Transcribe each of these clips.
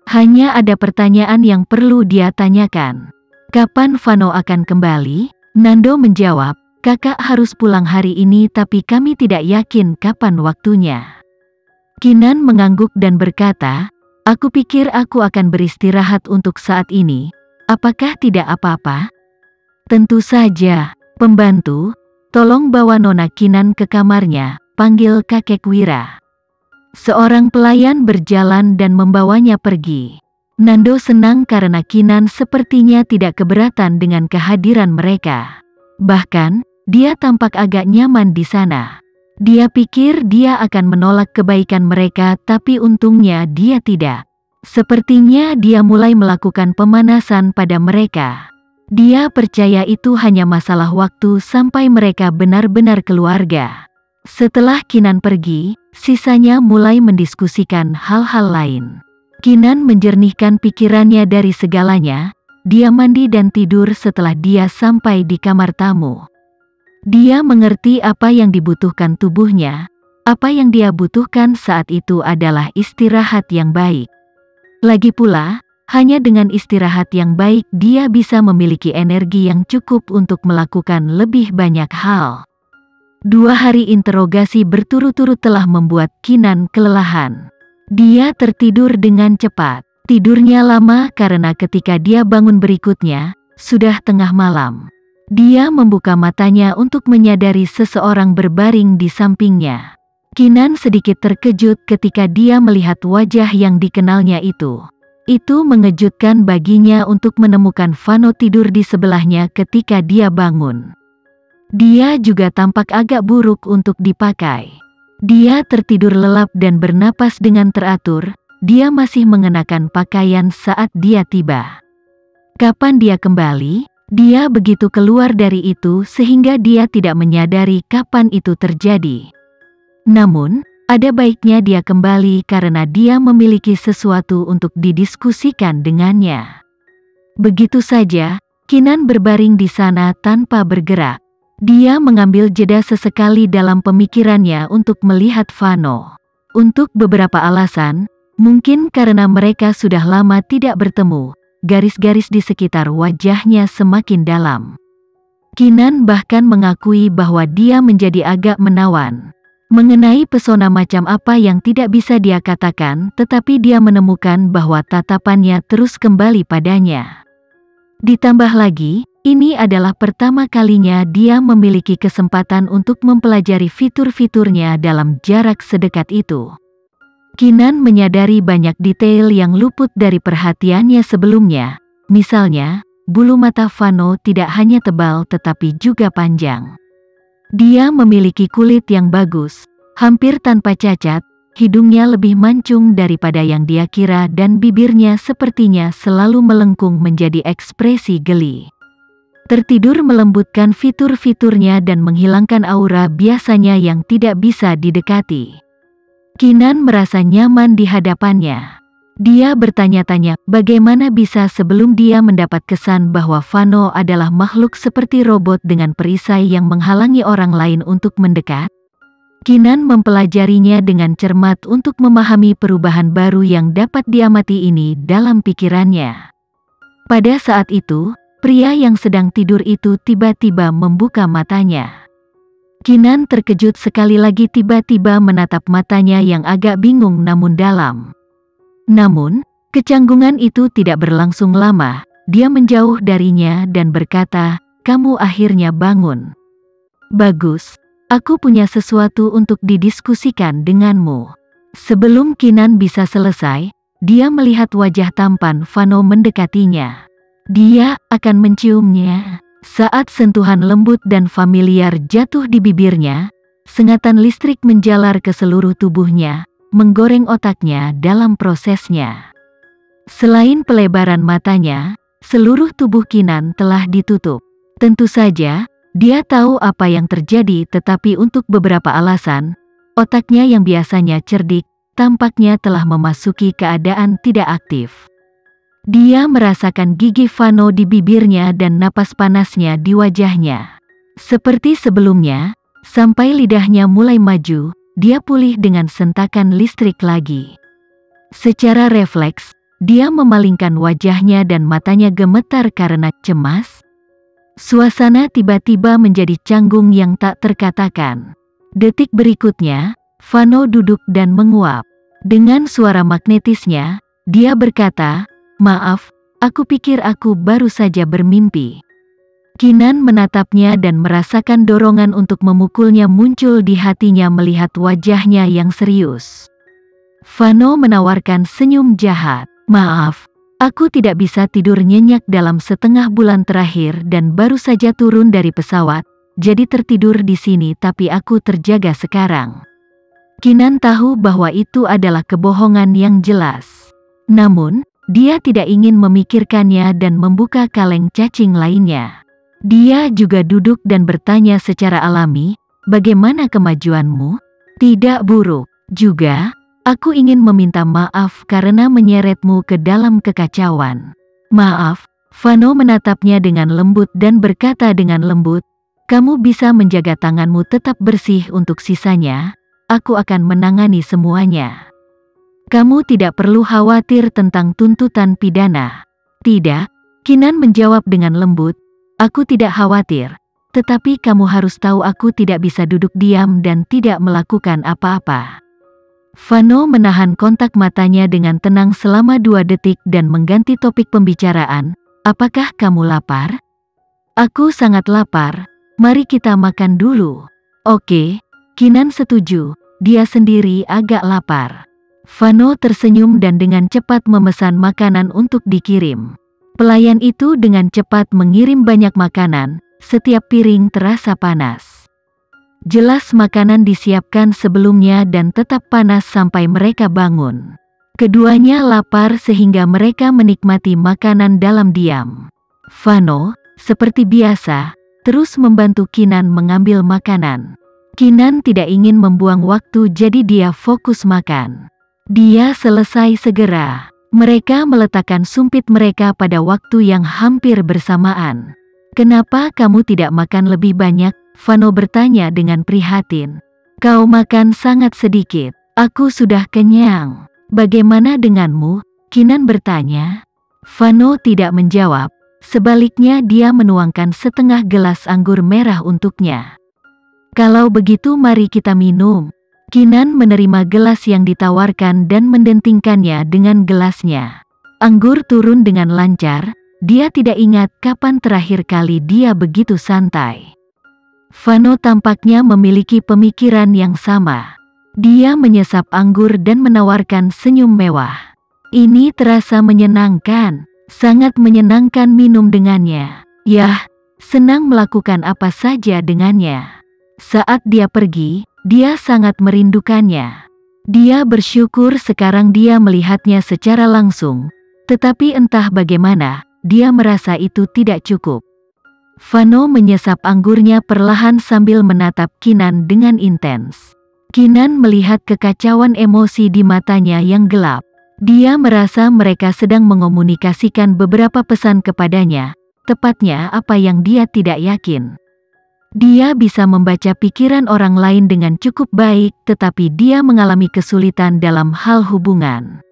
Hanya ada pertanyaan yang perlu dia tanyakan. Kapan Vano akan kembali? Nando menjawab, kakak harus pulang hari ini tapi kami tidak yakin kapan waktunya. Kinan mengangguk dan berkata, aku pikir aku akan beristirahat untuk saat ini. Apakah tidak apa-apa? Tentu saja, pembantu, tolong bawa Nona Kinan ke kamarnya, panggil kakek Wira. Seorang pelayan berjalan dan membawanya pergi. Nando senang karena Kinan sepertinya tidak keberatan dengan kehadiran mereka. Bahkan, dia tampak agak nyaman di sana. Dia pikir dia akan menolak kebaikan mereka tapi untungnya dia tidak. Sepertinya dia mulai melakukan pemanasan pada mereka. Dia percaya itu hanya masalah waktu sampai mereka benar-benar keluarga. Setelah Kinan pergi, sisanya mulai mendiskusikan hal-hal lain. Kinan menjernihkan pikirannya dari segalanya. Dia mandi dan tidur setelah dia sampai di kamar tamu. Dia mengerti apa yang dibutuhkan tubuhnya. Apa yang dia butuhkan saat itu adalah istirahat yang baik. Lagi pula, hanya dengan istirahat yang baik dia bisa memiliki energi yang cukup untuk melakukan lebih banyak hal. 2 hari interogasi berturut-turut telah membuat Kinan kelelahan. Dia tertidur dengan cepat. Tidurnya lama karena ketika dia bangun berikutnya, sudah tengah malam. Dia membuka matanya untuk menyadari seseorang berbaring di sampingnya. Kinan sedikit terkejut ketika dia melihat wajah yang dikenalnya itu. Itu mengejutkan baginya untuk menemukan Vano tidur di sebelahnya ketika dia bangun. Dia juga tampak agak buruk untuk dipakai. Dia tertidur lelap dan bernapas dengan teratur. Dia masih mengenakan pakaian saat dia tiba. Kapan dia kembali? Dia begitu keluar dari itu sehingga dia tidak menyadari kapan itu terjadi. Namun, ada baiknya dia kembali karena dia memiliki sesuatu untuk didiskusikan dengannya. Begitu saja, Kinan berbaring di sana tanpa bergerak. Dia mengambil jeda sesekali dalam pemikirannya untuk melihat Vano. Untuk beberapa alasan, mungkin karena mereka sudah lama tidak bertemu, garis-garis di sekitar wajahnya semakin dalam. Kinan bahkan mengakui bahwa dia menjadi agak menawan. Mengenai pesona macam apa yang tidak bisa dia katakan, tetapi dia menemukan bahwa tatapannya terus kembali padanya. Ditambah lagi, ini adalah pertama kalinya dia memiliki kesempatan untuk mempelajari fitur-fiturnya dalam jarak sedekat itu. Kinan menyadari banyak detail yang luput dari perhatiannya sebelumnya. Misalnya, bulu mata Vano tidak hanya tebal tetapi juga panjang. Dia memiliki kulit yang bagus, hampir tanpa cacat, hidungnya lebih mancung daripada yang dia kira dan bibirnya sepertinya selalu melengkung menjadi ekspresi geli. Tertidur melembutkan fitur-fiturnya dan menghilangkan aura biasanya yang tidak bisa didekati. Kinan merasa nyaman di hadapannya. Dia bertanya-tanya, bagaimana bisa sebelum dia mendapat kesan bahwa Vano adalah makhluk seperti robot dengan perisai yang menghalangi orang lain untuk mendekat? Kinan mempelajarinya dengan cermat untuk memahami perubahan baru yang dapat diamati ini dalam pikirannya. Pada saat itu, pria yang sedang tidur itu tiba-tiba membuka matanya. Kinan terkejut sekali lagi tiba-tiba menatap matanya yang agak bingung namun dalam. Namun, kecanggungan itu tidak berlangsung lama. Dia menjauh darinya dan berkata, "Kamu akhirnya bangun. Bagus, aku punya sesuatu untuk didiskusikan denganmu." Sebelum Kinan bisa selesai, dia melihat wajah tampan Vano mendekatinya. Dia akan menciumnya. Saat sentuhan lembut dan familiar jatuh di bibirnya, sengatan listrik menjalar ke seluruh tubuhnya, menggoreng otaknya dalam prosesnya. Selain pelebaran matanya, seluruh tubuh Kinan telah ditutup. Tentu saja, dia tahu apa yang terjadi tetapi untuk beberapa alasan, otaknya yang biasanya cerdik, tampaknya telah memasuki keadaan tidak aktif. Dia merasakan gigi Vano di bibirnya dan napas panasnya di wajahnya. Seperti sebelumnya, sampai lidahnya mulai maju, dia pulih dengan sentakan listrik lagi. Secara refleks, dia memalingkan wajahnya dan matanya gemetar karena cemas. Suasana tiba-tiba menjadi canggung yang tak terkatakan. Detik berikutnya, Vano duduk dan menguap. Dengan suara magnetisnya, dia berkata, "Maaf, aku pikir aku baru saja bermimpi." Kinan menatapnya dan merasakan dorongan untuk memukulnya muncul di hatinya melihat wajahnya yang serius. Vano menawarkan senyum jahat. "Maaf, aku tidak bisa tidur nyenyak dalam setengah bulan terakhir dan baru saja turun dari pesawat, jadi tertidur di sini tapi aku terjaga sekarang." Kinan tahu bahwa itu adalah kebohongan yang jelas. Namun, dia tidak ingin memikirkannya dan membuka kaleng cacing lainnya. Dia juga duduk dan bertanya secara alami, "Bagaimana kemajuanmu?" "Tidak buruk. Juga, aku ingin meminta maaf karena menyeretmu ke dalam kekacauan." "Maaf." Vano menatapnya dengan lembut dan berkata dengan lembut, "Kamu bisa menjaga tanganmu tetap bersih untuk sisanya. Aku akan menangani semuanya. Kamu tidak perlu khawatir tentang tuntutan pidana." "Tidak," Kinan menjawab dengan lembut, "aku tidak khawatir. Tetapi kamu harus tahu aku tidak bisa duduk diam dan tidak melakukan apa-apa." Vano menahan kontak matanya dengan tenang selama 2 detik dan mengganti topik pembicaraan, "Apakah kamu lapar?" "Aku sangat lapar. Mari kita makan dulu." "Oke." Kinan setuju, dia sendiri agak lapar. Vano tersenyum dan dengan cepat memesan makanan untuk dikirim. Pelayan itu dengan cepat mengirim banyak makanan, setiap piring terasa panas. Jelas makanan disiapkan sebelumnya dan tetap panas sampai mereka bangun. Keduanya lapar sehingga mereka menikmati makanan dalam diam. Vano, seperti biasa, terus membantu Kinan mengambil makanan. Kinan tidak ingin membuang waktu jadi dia fokus makan. Dia selesai segera. Mereka meletakkan sumpit mereka pada waktu yang hampir bersamaan. "Kenapa kamu tidak makan lebih banyak?" Vano bertanya dengan prihatin. "Kau makan sangat sedikit. Aku sudah kenyang." "Bagaimana denganmu?" Kinan bertanya. Vano tidak menjawab. Sebaliknya dia menuangkan setengah gelas anggur merah untuknya. "Kalau begitu mari kita minum." Kinan menerima gelas yang ditawarkan dan mendentingkannya dengan gelasnya. Anggur turun dengan lancar, dia tidak ingat kapan terakhir kali dia begitu santai. Vano tampaknya memiliki pemikiran yang sama. Dia menyesap anggur dan menawarkan senyum mewah. "Ini terasa menyenangkan, sangat menyenangkan minum dengannya. Yah, senang melakukan apa saja dengannya." Saat dia pergi, dia sangat merindukannya. Dia bersyukur sekarang dia melihatnya secara langsung, tetapi entah bagaimana, dia merasa itu tidak cukup. Vano menyesap anggurnya perlahan sambil menatap Kinan dengan intens. Kinan melihat kekacauan emosi di matanya yang gelap. Dia merasa mereka sedang mengomunikasikan beberapa pesan kepadanya, tepatnya apa yang dia tidak yakin. Dia bisa membaca pikiran orang lain dengan cukup baik, tetapi dia mengalami kesulitan dalam hal hubungan.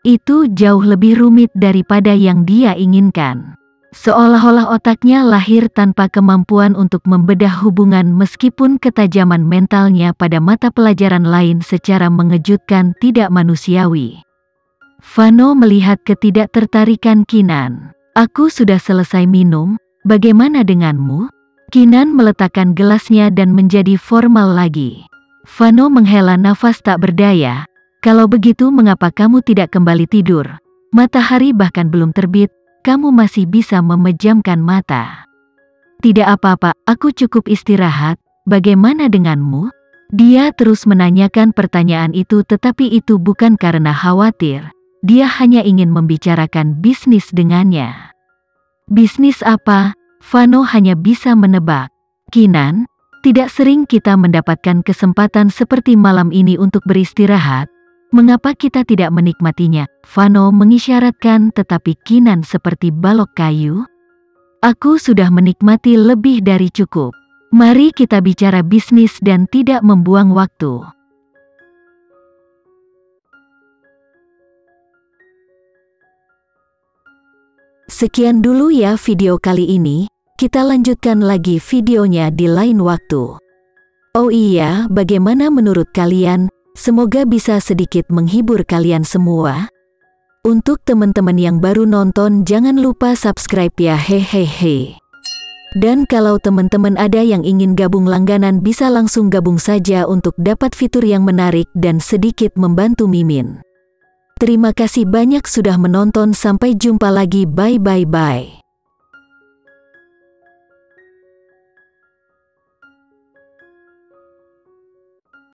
Itu jauh lebih rumit daripada yang dia inginkan. Seolah-olah otaknya lahir tanpa kemampuan untuk membedah hubungan meskipun ketajaman mentalnya pada mata pelajaran lain secara mengejutkan tidak manusiawi. Vano melihat ketidaktertarikan Kinan. "Aku sudah selesai minum, bagaimana denganmu?" Kinan meletakkan gelasnya dan menjadi formal lagi. Vano menghela nafas tak berdaya. "Kalau begitu mengapa kamu tidak kembali tidur? Matahari bahkan belum terbit, kamu masih bisa memejamkan mata." "Tidak apa-apa, aku cukup istirahat. Bagaimana denganmu?" Dia terus menanyakan pertanyaan itu tetapi itu bukan karena khawatir. Dia hanya ingin membicarakan bisnis dengannya. "Bisnis apa?" Vano hanya bisa menebak. "Kinan, tidak sering kita mendapatkan kesempatan seperti malam ini untuk beristirahat. Mengapa kita tidak menikmatinya?" Vano mengisyaratkan tetapi Kinan seperti balok kayu. "Aku sudah menikmati lebih dari cukup. Mari kita bicara bisnis dan tidak membuang waktu." Sekian dulu ya video kali ini, kita lanjutkan lagi videonya di lain waktu. Oh iya, bagaimana menurut kalian? Semoga bisa sedikit menghibur kalian semua. Untuk teman-teman yang baru nonton, jangan lupa subscribe ya, hehehe. Dan kalau teman-teman ada yang ingin gabung langganan, bisa langsung gabung saja untuk dapat fitur yang menarik dan sedikit membantu Mimin. Terima kasih banyak sudah menonton, sampai jumpa lagi, bye.